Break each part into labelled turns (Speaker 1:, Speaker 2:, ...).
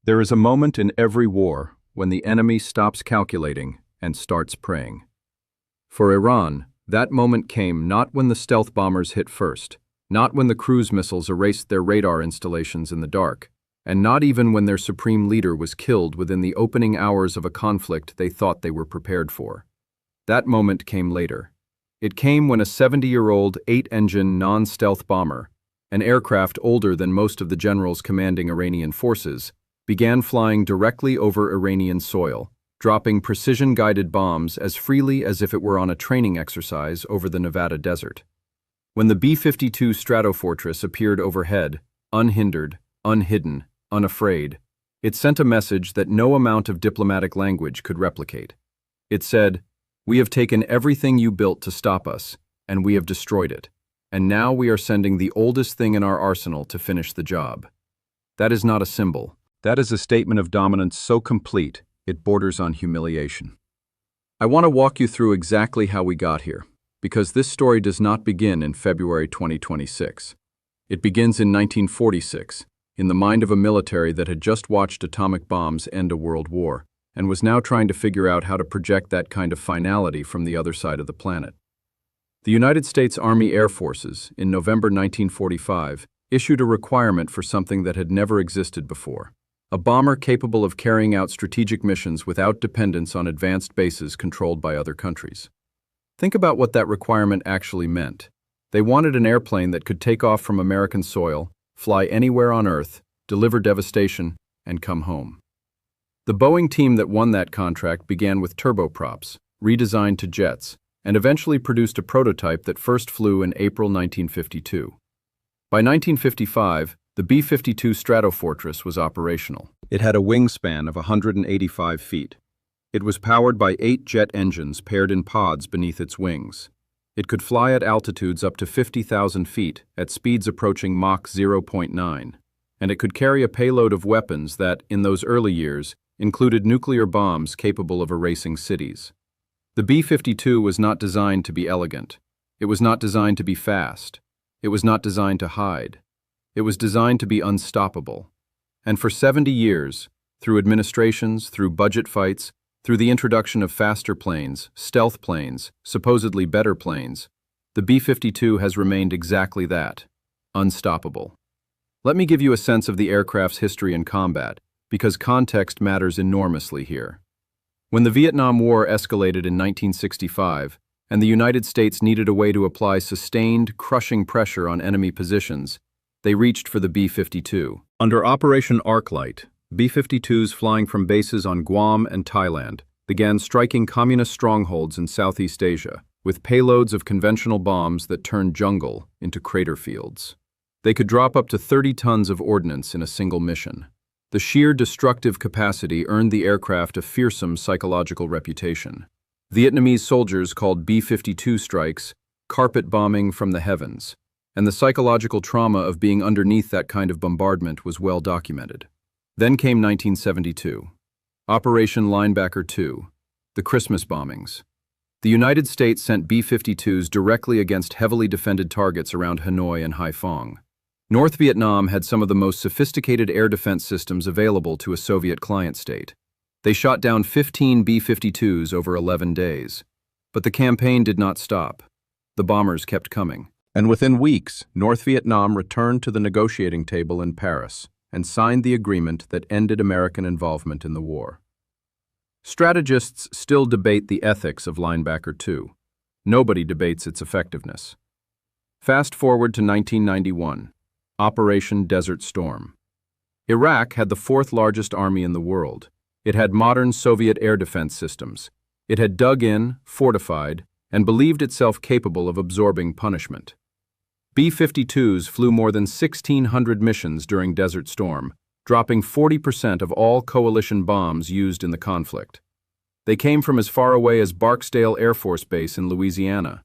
Speaker 1: There is a moment in every war when the enemy stops calculating and starts praying. For Iran, that moment came not when the stealth bombers hit first, not when the cruise missiles erased their radar installations in the dark, and not even when their supreme leader was killed within the opening hours of a conflict they thought they were prepared for. That moment came later. It came when a 70-year-old 8-engine non-stealth bomber, an aircraft older than most of the generals commanding Iranian forces, began flying directly over Iranian soil, dropping precision-guided bombs as freely as if it were on a training exercise over the Nevada desert. When the B-52 Stratofortress appeared overhead, unhindered, unhidden, unafraid, it sent a message that no amount of diplomatic language could replicate. It said, "We have taken everything you built to stop us, and we have destroyed it, and now we are sending the oldest thing in our arsenal to finish the job." That is not a symbol. That is a statement of dominance so complete, it borders on humiliation. I want to walk you through exactly how we got here, because this story does not begin in February 2026. It begins in 1946, in the mind of a military that had just watched atomic bombs end a world war, and was now trying to figure out how to project that kind of finality from the other side of the planet. The United States Army Air Forces, in November 1945, issued a requirement for something that had never existed before: a bomber capable of carrying out strategic missions without dependence on advanced bases controlled by other countries. Think about what that requirement actually meant. They wanted an airplane that could take off from American soil, fly anywhere on Earth, deliver devastation, and come home. The Boeing team that won that contract began with turboprops, redesigned to jets, and eventually produced a prototype that first flew in April 1952. By 1955, the B-52 Stratofortress was operational. It had a wingspan of 185 feet. It was powered by 8 jet engines paired in pods beneath its wings. It could fly at altitudes up to 50,000 feet, at speeds approaching Mach 0.9, and it could carry a payload of weapons that, in those early years, included nuclear bombs capable of erasing cities. The B-52 was not designed to be elegant. It was not designed to be fast. It was not designed to hide. It was designed to be unstoppable. And for 70 years, through administrations, through budget fights, through the introduction of faster planes, stealth planes, supposedly better planes, the B-52 has remained exactly that: unstoppable. Let me give you a sense of the aircraft's history in combat, because context matters enormously here. When the Vietnam War escalated in 1965, and the United States needed a way to apply sustained, crushing pressure on enemy positions, they reached for the B-52. Under Operation Arclight, B-52s flying from bases on Guam and Thailand began striking communist strongholds in Southeast Asia with payloads of conventional bombs that turned jungle into crater fields. They could drop up to 30 tons of ordnance in a single mission. The sheer destructive capacity earned the aircraft a fearsome psychological reputation. Vietnamese soldiers called B-52 strikes carpet bombing from the heavens, and the psychological trauma of being underneath that kind of bombardment was well documented. Then came 1972. Operation Linebacker 2, the Christmas bombings. The United States sent B-52s directly against heavily defended targets around Hanoi and Haiphong. North Vietnam had some of the most sophisticated air defense systems available to a Soviet client state. They shot down 15 B-52s over 11 days. But the campaign did not stop. The bombers kept coming. And within weeks, North Vietnam returned to the negotiating table in Paris and signed the agreement that ended American involvement in the war. Strategists still debate the ethics of Linebacker 2. Nobody debates its effectiveness. Fast forward to 1991, Operation Desert Storm. Iraq had the 4th largest army in the world. It had modern Soviet air defense systems. It had dug in, fortified, and believed itself capable of absorbing punishment. B-52s flew more than 1,600 missions during Desert Storm, dropping 40% of all coalition bombs used in the conflict. They came from as far away as Barksdale Air Force Base in Louisiana.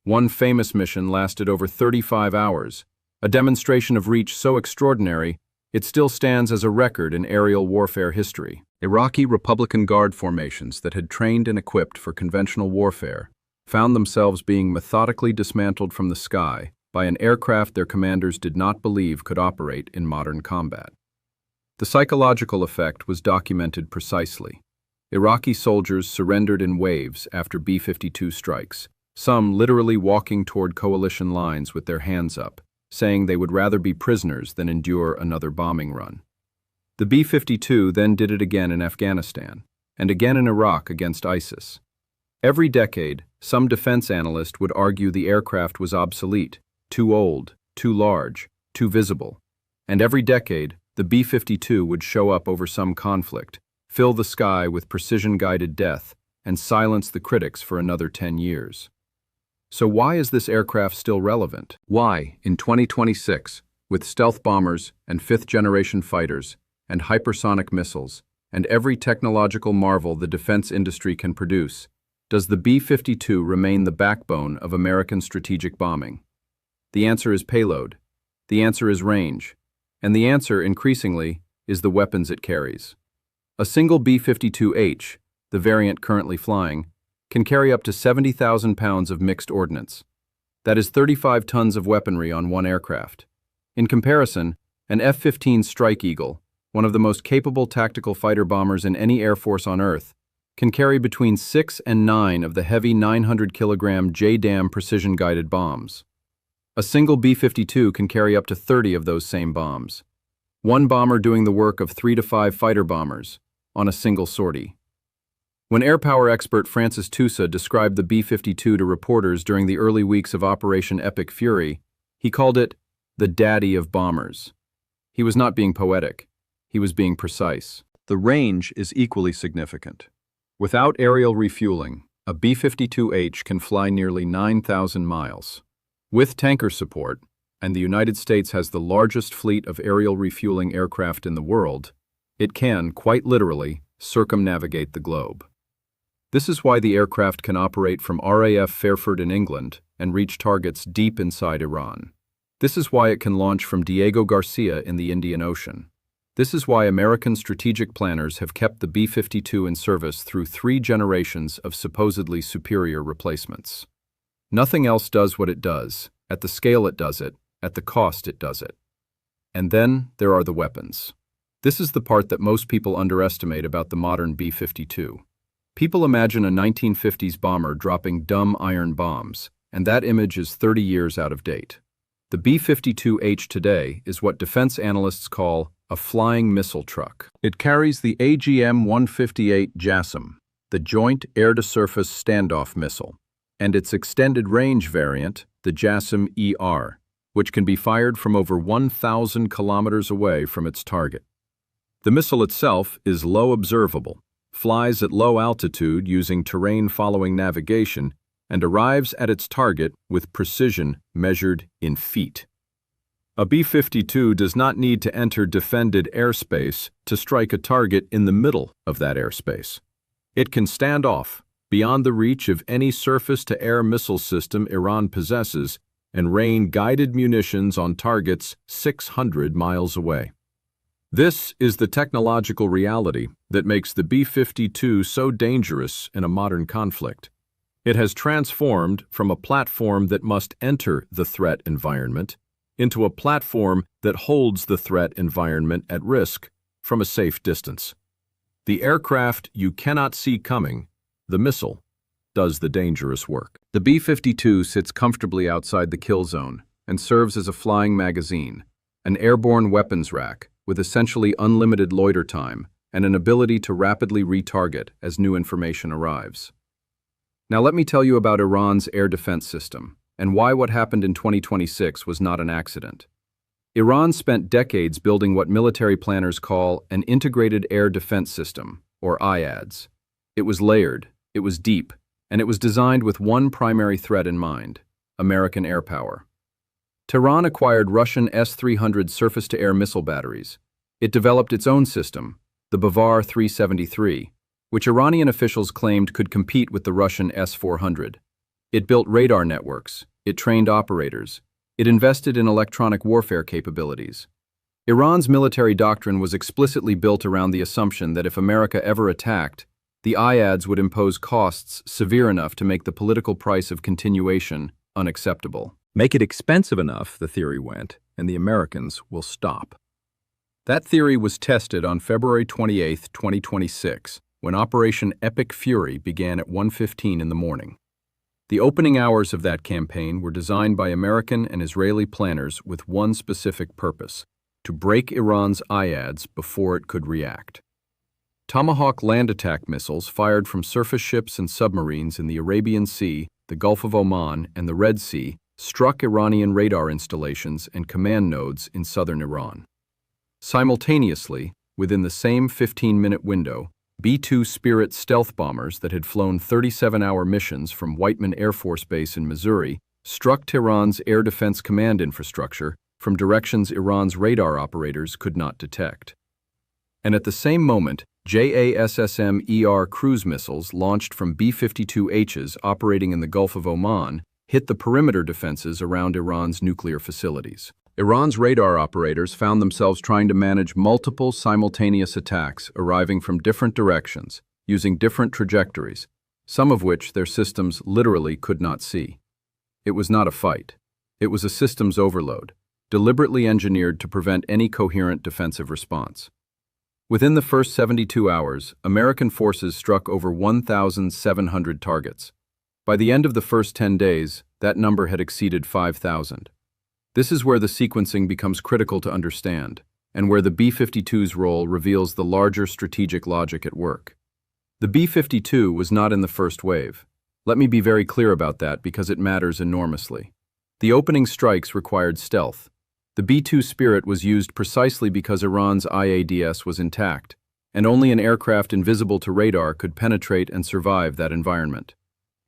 Speaker 1: One famous mission lasted over 35 hours, a demonstration of reach so extraordinary it still stands as a record in aerial warfare history. Iraqi Republican Guard formations that had trained and equipped for conventional warfare found themselves being methodically dismantled from the sky by an aircraft their commanders did not believe could operate in modern combat. The psychological effect was documented precisely. Iraqi soldiers surrendered in waves after B-52 strikes, some literally walking toward coalition lines with their hands up, saying they would rather be prisoners than endure another bombing run. The B-52 then did it again in Afghanistan, and again in Iraq against ISIS. Every decade, some defense analyst would argue the aircraft was obsolete, too old, too large, too visible. And every decade, the B-52 would show up over some conflict, fill the sky with precision-guided death, and silence the critics for another 10 years. So why is this aircraft still relevant? Why, in 2026, with stealth bombers and fifth-generation fighters and hypersonic missiles and every technological marvel the defense industry can produce, does the B-52 remain the backbone of American strategic bombing? The answer is payload. The answer is range. And the answer, increasingly, is the weapons it carries. A single B-52H, the variant currently flying, can carry up to 70,000 pounds of mixed ordnance. That is 35 tons of weaponry on one aircraft. In comparison, an F-15 Strike Eagle, one of the most capable tactical fighter bombers in any air force on Earth, can carry between 6 and 9 of the heavy 900-kilogram JDAM precision-guided bombs. A single B-52 can carry up to 30 of those same bombs. One bomber doing the work of 3 to 5 fighter bombers on a single sortie. When air power expert Francis Tusa described the B-52 to reporters during the early weeks of Operation Epic Fury, he called it the daddy of bombers. He was not being poetic. He was being precise. The range is equally significant. Without aerial refueling, a B-52H can fly nearly 9,000 miles. With tanker support, and the United States has the largest fleet of aerial refueling aircraft in the world, it can, quite literally, circumnavigate the globe. This is why the aircraft can operate from RAF Fairford in England and reach targets deep inside Iran. This is why it can launch from Diego Garcia in the Indian Ocean. This is why American strategic planners have kept the B-52 in service through 3 generations of supposedly superior replacements. Nothing else does what it does, at the scale it does it, at the cost it does it. And then there are the weapons. This is the part that most people underestimate about the modern B-52. People imagine a 1950s bomber dropping dumb iron bombs, and that image is 30 years out of date. The B-52H today is what defense analysts call a flying missile truck. It carries the AGM-158 JASSM, the Joint Air-to-Surface Standoff Missile, and its extended range variant, the JASSM-ER, which can be fired from over 1,000 kilometers away from its target. The missile itself is low observable, flies at low altitude using terrain-following navigation, and arrives at its target with precision measured in feet. A B-52 does not need to enter defended airspace to strike a target in the middle of that airspace. It can stand off, beyond the reach of any surface-to-air missile system Iran possesses, and rain guided munitions on targets 600 miles away. This is the technological reality that makes the B-52 so dangerous in a modern conflict. It has transformed from a platform that must enter the threat environment into a platform that holds the threat environment at risk from a safe distance. The aircraft you cannot see coming, the missile, does the dangerous work. The B-52 sits comfortably outside the kill zone and serves as a flying magazine, an airborne weapons rack with essentially unlimited loiter time and an ability to rapidly retarget as new information arrives. Now let me tell you about Iran's air defense system and why what happened in 2026 was not an accident. Iran spent decades building what military planners call an integrated air defense system, or IADS. It was layered, it was deep, and it was designed with one primary threat in mind: American air power. Tehran acquired Russian S-300 surface-to-air missile batteries. It developed its own system, the Bavar 373, which Iranian officials claimed could compete with the Russian S-400. It built radar networks, it trained operators, it invested in electronic warfare capabilities. Iran's military doctrine was explicitly built around the assumption that if America ever attacked, the IADS would impose costs severe enough to make the political price of continuation unacceptable. Make it expensive enough, the theory went, and the Americans will stop. That theory was tested on February 28, 2026, when Operation Epic Fury began at 1:15 in the morning. The opening hours of that campaign were designed by American and Israeli planners with one specific purpose: to break Iran's IADs before it could react. Tomahawk land attack missiles fired from surface ships and submarines in the Arabian Sea, the Gulf of Oman, and the Red Sea struck Iranian radar installations and command nodes in southern Iran. Simultaneously, within the same 15-minute window, B-52 Spirit stealth bombers that had flown 37-hour missions from Whiteman Air Force Base in Missouri struck Tehran's Air Defense Command infrastructure from directions Iran's radar operators could not detect. And at the same moment, JASSM-ER cruise missiles launched from B-52Hs operating in the Gulf of Oman hit the perimeter defenses around Iran's nuclear facilities. Iran's radar operators found themselves trying to manage multiple simultaneous attacks arriving from different directions, using different trajectories, some of which their systems literally could not see. It was not a fight. It was a systems overload, deliberately engineered to prevent any coherent defensive response. Within the first 72 hours, American forces struck over 1,700 targets. By the end of the first 10 days, that number had exceeded 5,000. This is where the sequencing becomes critical to understand, and where the B-52's role reveals the larger strategic logic at work. The B-52 was not in the first wave. Let me be very clear about that because it matters enormously. The opening strikes required stealth. The B-2 Spirit was used precisely because Iran's IADS was intact, and only an aircraft invisible to radar could penetrate and survive that environment.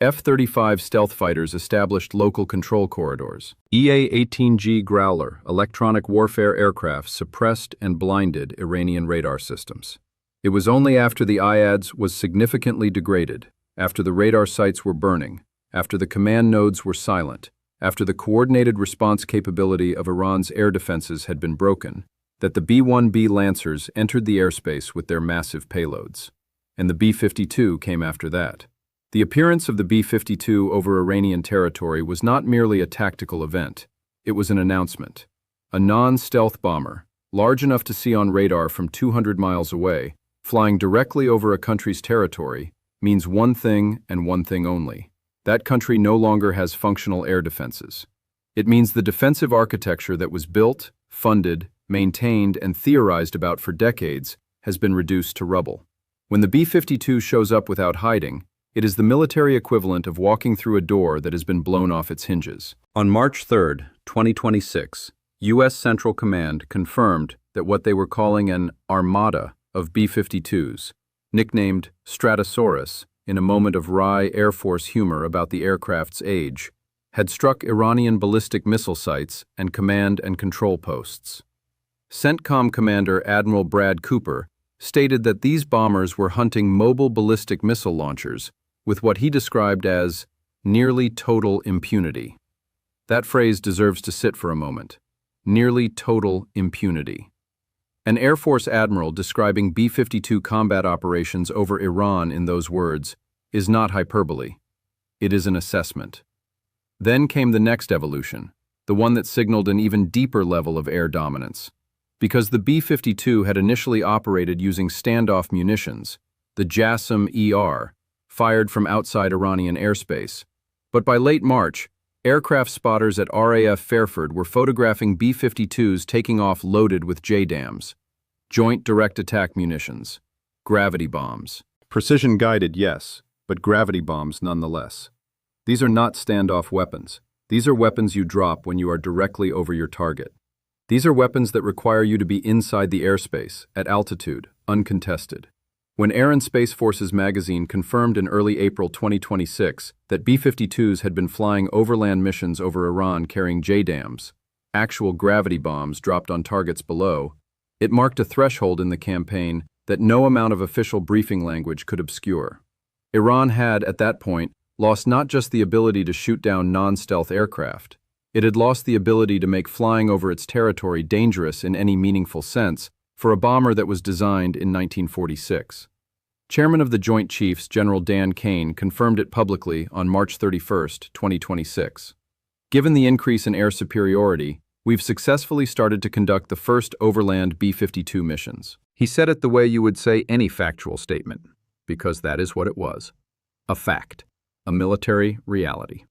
Speaker 1: F-35 stealth fighters established local control corridors. EA-18G Growler electronic warfare aircraft suppressed and blinded Iranian radar systems. It was only after the IADS was significantly degraded, after the radar sites were burning, after the command nodes were silent, after the coordinated response capability of Iran's air defenses had been broken, that the B-1B Lancers entered the airspace with their massive payloads. And the B-52 came after that. The appearance of the B-52 over Iranian territory was not merely a tactical event. It was an announcement. A non-stealth bomber, large enough to see on radar from 200 miles away, flying directly over a country's territory, means one thing and one thing only. That country no longer has functional air defenses. It means the defensive architecture that was built, funded, maintained, and theorized about for decades has been reduced to rubble. When the B-52 shows up without hiding, it is the military equivalent of walking through a door that has been blown off its hinges. On March 3, 2026, U.S. Central Command confirmed that what they were calling an armada of B-52s, nicknamed Stratosaurus in a moment of wry Air Force humor about the aircraft's age, had struck Iranian ballistic missile sites and command and control posts. CENTCOM Commander Admiral Brad Cooper stated that these bombers were hunting mobile ballistic missile launchers with what he described as nearly total impunity. That phrase deserves to sit for a moment. Nearly total impunity. An Air Force admiral describing B-52 combat operations over Iran in those words is not hyperbole. It is an assessment. Then came the next evolution, the one that signaled an even deeper level of air dominance. Because the B-52 had initially operated using standoff munitions, the JASSM-ER, fired from outside Iranian airspace. But by late March, aircraft spotters at RAF Fairford were photographing B-52s taking off loaded with JDAMs, Joint Direct Attack Munitions, gravity bombs. Precision-guided, yes, but gravity bombs nonetheless. These are not standoff weapons. These are weapons you drop when you are directly over your target. These are weapons that require you to be inside the airspace, at altitude, uncontested. When Air and Space Forces magazine confirmed in early April 2026 that B-52s had been flying overland missions over Iran carrying JDAMs, actual gravity bombs dropped on targets below, it marked a threshold in the campaign that no amount of official briefing language could obscure. Iran had, at that point, lost not just the ability to shoot down non-stealth aircraft, it had lost the ability to make flying over its territory dangerous in any meaningful sense for a bomber that was designed in 1946. Chairman of the Joint Chiefs, General Dan Kane, confirmed it publicly on March 31, 2026. Given the increase in air superiority, We've successfully started to conduct the first overland B-52 missions. He said it the way you would say any factual statement, because that is what it was. A fact. A military reality.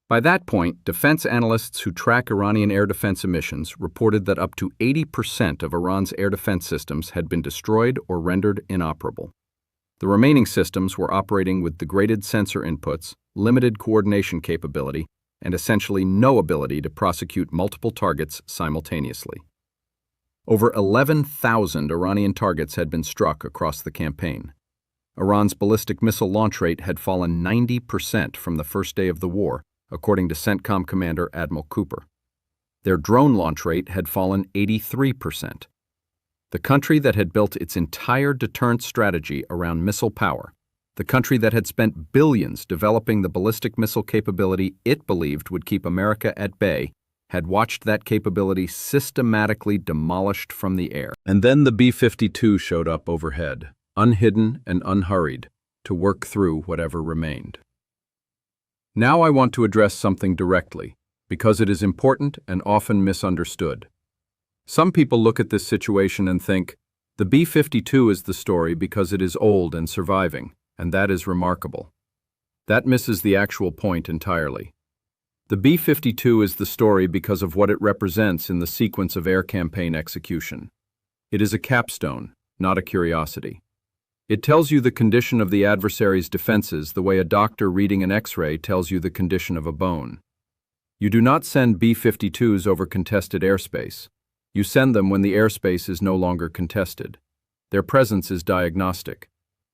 Speaker 1: By that point, defense analysts who track Iranian air defense emissions reported that up to 80% of Iran's air defense systems had been destroyed or rendered inoperable. The remaining systems were operating with degraded sensor inputs, limited coordination capability, and essentially no ability to prosecute multiple targets simultaneously. Over 11,000 Iranian targets had been struck across the campaign. Iran's ballistic missile launch rate had fallen 90% from the first day of the war, according to CENTCOM Commander Admiral Cooper. Their drone launch rate had fallen 83%. The country that had built its entire deterrent strategy around missile power, the country that had spent billions developing the ballistic missile capability it believed would keep America at bay, had watched that capability systematically demolished from the air. And then the B-52 showed up overhead, unhidden and unhurried, to work through whatever remained. Now I want to address something directly, because it is important and often misunderstood. Some people look at this situation and think, the B-52 is the story because it is old and surviving, and that is remarkable. That misses the actual point entirely. The B-52 is the story because of what it represents in the sequence of air campaign execution. It is a capstone, not a curiosity. It tells you the condition of the adversary's defenses the way a doctor reading an X-ray tells you the condition of a bone. You do not send B-52s over contested airspace. You send them when the airspace is no longer contested. Their presence is diagnostic.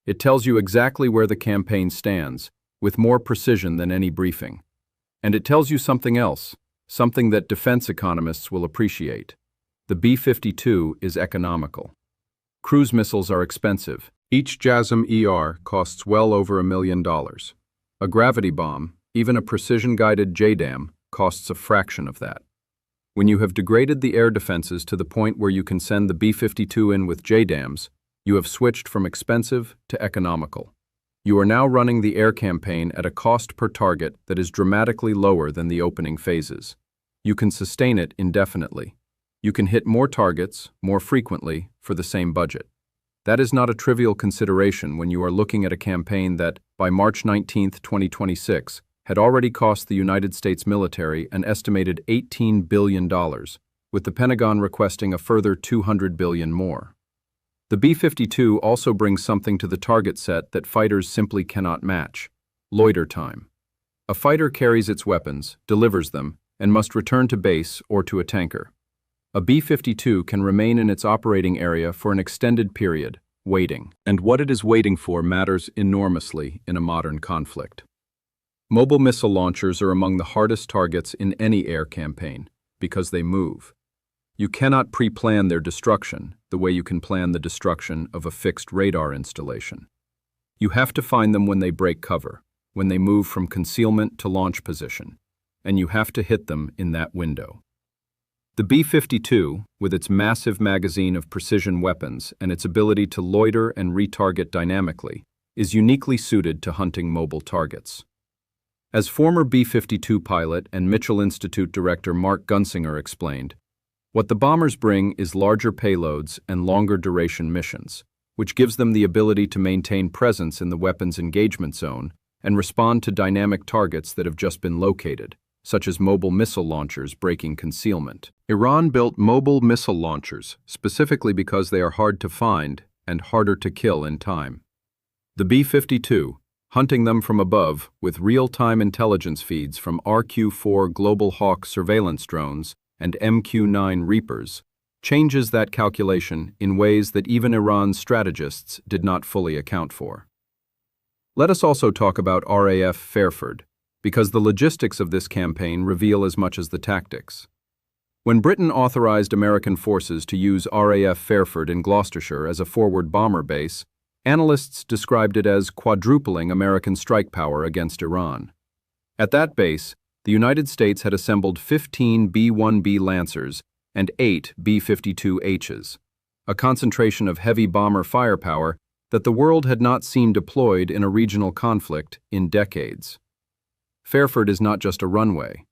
Speaker 1: It tells you exactly where the campaign stands, with more precision than any briefing. And it tells you something else, something that defense economists will appreciate. The B-52 is economical. Cruise missiles are expensive. Each JASSM-ER costs well over $1 million. A gravity bomb, even a precision-guided JDAM, costs a fraction of that. When you have degraded the air defenses to the point where you can send the B-52 in with JDAMs, you have switched from expensive to economical. You are now running the air campaign at a cost per target that is dramatically lower than the opening phases. You can sustain it indefinitely. You can hit more targets, more frequently, for the same budget. That is not a trivial consideration when you are looking at a campaign that, by March 19, 2026, had already cost the United States military an estimated $18 billion, with the Pentagon requesting a further $200 billion more. The B-52 also brings something to the target set that fighters simply cannot match: loiter time. A fighter carries its weapons, delivers them, and must return to base or to a tanker. A B-52 can remain in its operating area for an extended period, waiting. And what it is waiting for matters enormously in a modern conflict. Mobile missile launchers are among the hardest targets in any air campaign, because they move. You cannot pre-plan their destruction the way you can plan the destruction of a fixed radar installation. You have to find them when they break cover, when they move from concealment to launch position, and you have to hit them in that window. The B-52, with its massive magazine of precision weapons and its ability to loiter and retarget dynamically, is uniquely suited to hunting mobile targets. As former B-52 pilot and Mitchell Institute director Mark Gunsinger explained, what the bombers bring is larger payloads and longer duration missions, which gives them the ability to maintain presence in the weapons engagement zone and respond to dynamic targets that have just been located, such as mobile missile launchers breaking concealment. Iran built mobile missile launchers specifically because they are hard to find and harder to kill in time. The B-52, hunting them from above with real-time intelligence feeds from RQ-4 Global Hawk surveillance drones and MQ-9 Reapers, changes that calculation in ways that even Iran's strategists did not fully account for. Let us also talk about RAF Fairford, because the logistics of this campaign reveal as much as the tactics. When Britain authorized American forces to use RAF Fairford in Gloucestershire as a forward bomber base, analysts described it as quadrupling American strike power against Iran. At that base, the United States had assembled 15 B-1B Lancers and 8 B-52Hs, a concentration of heavy bomber firepower that the world had not seen deployed in a regional conflict in decades. Fairford is not just a runway.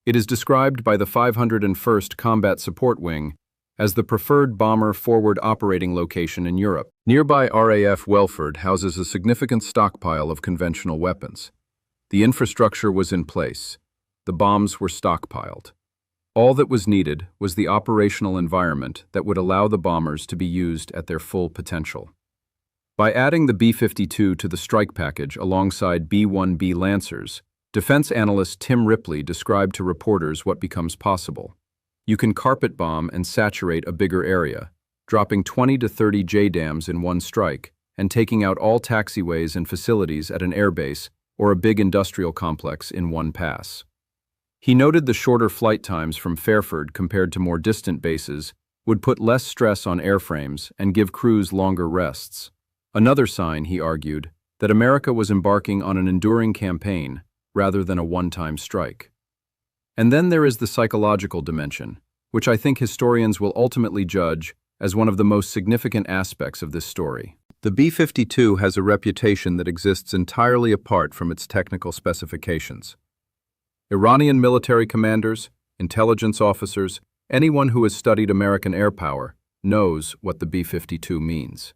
Speaker 1: It is described by the 501st Combat Support Wing as the preferred bomber forward operating location in Europe. Nearby RAF Welford houses a significant stockpile of conventional weapons. The infrastructure was in place. The bombs were stockpiled. All that was needed was the operational environment that would allow the bombers to be used at their full potential. By adding the B-52 to the strike package alongside B-1B Lancers, defense analyst Tim Ripley described to reporters what becomes possible. You can carpet bomb and saturate a bigger area, dropping 20 to 30 JDAMs in one strike and taking out all taxiways and facilities at an airbase or a big industrial complex in one pass. He noted the shorter flight times from Fairford compared to more distant bases would put less stress on airframes and give crews longer rests. Another sign, he argued, that America was embarking on an enduring campaign rather than a one-time strike. And then there is the psychological dimension, which I think historians will ultimately judge as one of the most significant aspects of this story. The B-52 has a reputation that exists entirely apart from its technical specifications. Iranian military commanders, intelligence officers, anyone who has studied American air power knows what the B-52 means.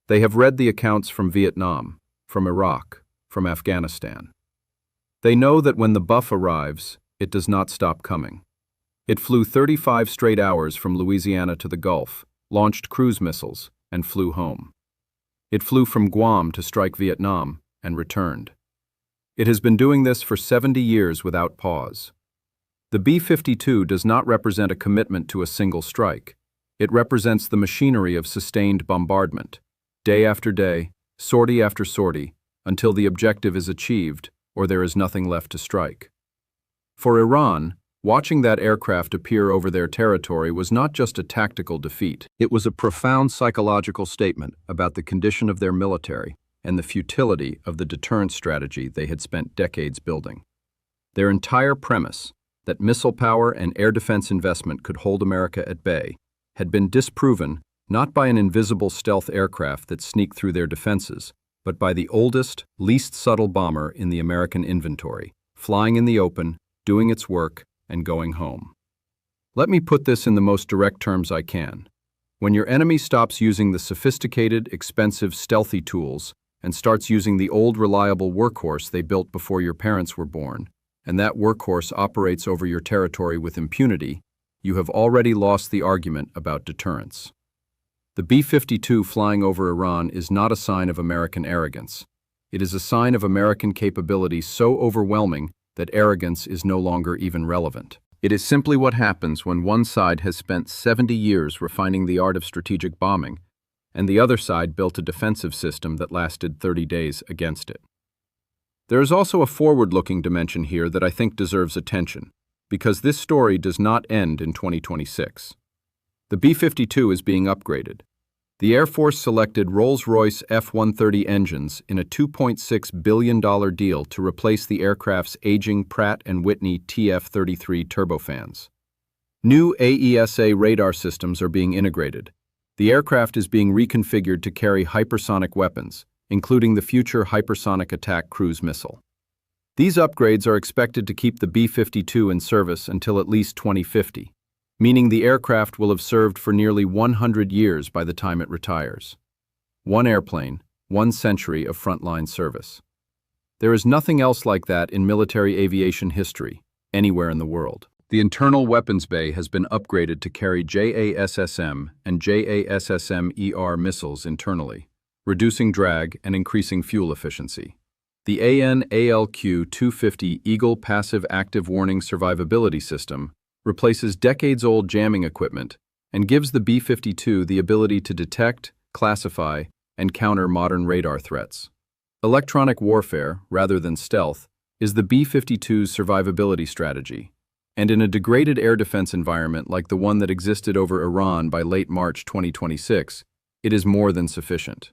Speaker 1: They have read the accounts from Vietnam, from Iraq, from Afghanistan. They know that when the buff arrives, it does not stop coming. It flew 35 straight hours from Louisiana to the Gulf, launched cruise missiles, and flew home. It flew from Guam to strike Vietnam and returned. It has been doing this for 70 years without pause. The B-52 does not represent a commitment to a single strike. It represents the machinery of sustained bombardment, day after day, sortie after sortie, until the objective is achieved or there is nothing left to strike. For Iran, watching that aircraft appear over their territory was not just a tactical defeat. It was a profound psychological statement about the condition of their military and the futility of the deterrence strategy they had spent decades building. Their entire premise, that missile power and air defense investment could hold America at bay, had been disproven not by an invisible stealth aircraft that sneaked through their defenses, but by the oldest, least subtle bomber in the American inventory, flying in the open, doing its work, and going home. Let me put this in the most direct terms I can. When your enemy stops using the sophisticated, expensive, stealthy tools and starts using the old, reliable workhorse they built before your parents were born, and that workhorse operates over your territory with impunity, you have already lost the argument about deterrence. The B-52 flying over Iran is not a sign of American arrogance. It is a sign of American capability so overwhelming that arrogance is no longer even relevant. It is simply what happens when one side has spent 70 years refining the art of strategic bombing, and the other side built a defensive system that lasted 30 days against it. There is also a forward-looking dimension here that I think deserves attention, because this story does not end in 2026. The B-52 is being upgraded. The Air Force selected Rolls-Royce F-130 engines in a $2.6 billion deal to replace the aircraft's aging Pratt & Whitney TF-33 turbofans. New AESA radar systems are being integrated. The aircraft is being reconfigured to carry hypersonic weapons, including the future hypersonic attack cruise missile. These upgrades are expected to keep the B-52 in service until at least 2050. Meaning the aircraft will have served for nearly 100 years by the time it retires. One airplane, 1 century of frontline service. There is nothing else like that in military aviation history, anywhere in the world. The internal weapons bay has been upgraded to carry JASSM and JASSM-ER missiles internally, reducing drag and increasing fuel efficiency. The AN/ALQ-250 Eagle Passive Active Warning Survivability System replaces decades-old jamming equipment and gives the B-52 the ability to detect, classify, and counter modern radar threats. Electronic warfare, rather than stealth, is the B-52's survivability strategy, and in a degraded air defense environment like the one that existed over Iran by late March 2026, it is more than sufficient.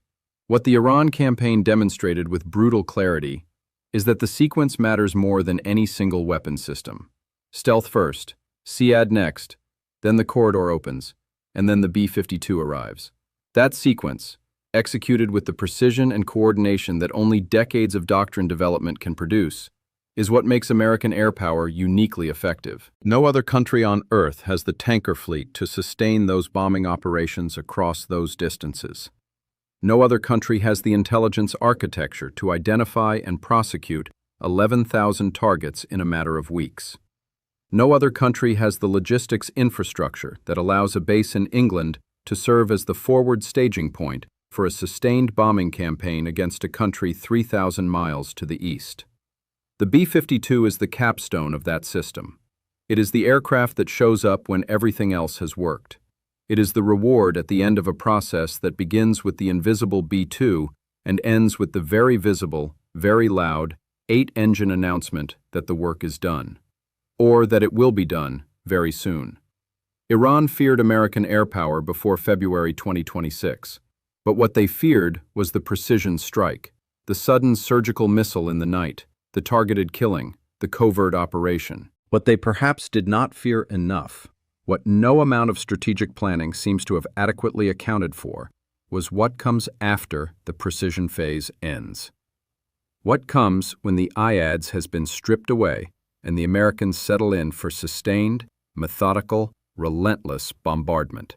Speaker 1: What the Iran campaign demonstrated with brutal clarity is that the sequence matters more than any single weapon system. Stealth first, SEAD next, then the corridor opens, and then the B-52 arrives. That sequence, executed with the precision and coordination that only decades of doctrine development can produce, is what makes American air power uniquely effective. No other country on Earth has the tanker fleet to sustain those bombing operations across those distances. No other country has the intelligence architecture to identify and prosecute 11,000 targets in a matter of weeks. No other country has the logistics infrastructure that allows a base in England to serve as the forward staging point for a sustained bombing campaign against a country 3,000 miles to the east. The B-52 is the capstone of that system. It is the aircraft that shows up when everything else has worked. It is the reward at the end of a process that begins with the invisible B-2 and ends with the very visible, very loud, 8-engine announcement that the work is done, or that it will be done very soon. Iran feared American air power before February 2026, but what they feared was the precision strike, the sudden surgical missile in the night, the targeted killing, the covert operation. What they perhaps did not fear enough, what no amount of strategic planning seems to have adequately accounted for, was what comes after the precision phase ends. What comes when the IADS has been stripped away and the Americans settle in for sustained, methodical, relentless bombardment.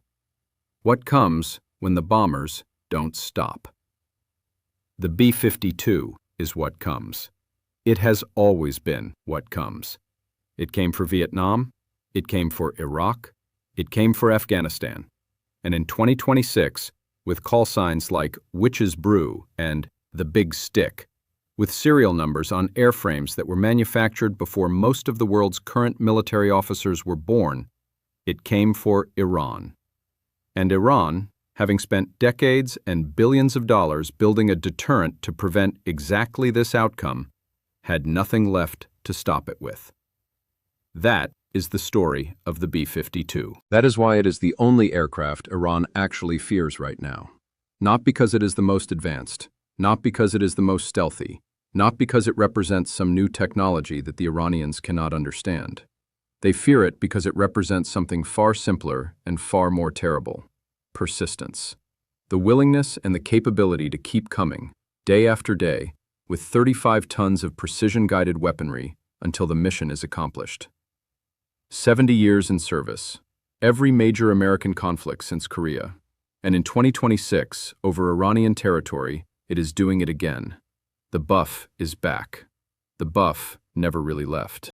Speaker 1: What comes when the bombers don't stop. The B-52 is what comes. It has always been what comes. It came for Vietnam, it came for Iraq, it came for Afghanistan. And in 2026, with call signs like Witch's Brew and The Big Stick, with serial numbers on airframes that were manufactured before most of the world's current military officers were born, it came for Iran. And Iran, having spent decades and billions of dollars building a deterrent to prevent exactly this outcome, had nothing left to stop it with. That is the story of the B-52. That is why it is the only aircraft Iran actually fears right now. Not because it is the most advanced, not because it is the most stealthy, not because it represents some new technology that the Iranians cannot understand. They fear it because it represents something far simpler and far more terrible: persistence. The willingness and the capability to keep coming, day after day, with 35 tons of precision-guided weaponry until the mission is accomplished. 70 years in service, every major American conflict since Korea, and in 2026, over Iranian territory, it is doing it again. The buff is back. The buff never really left.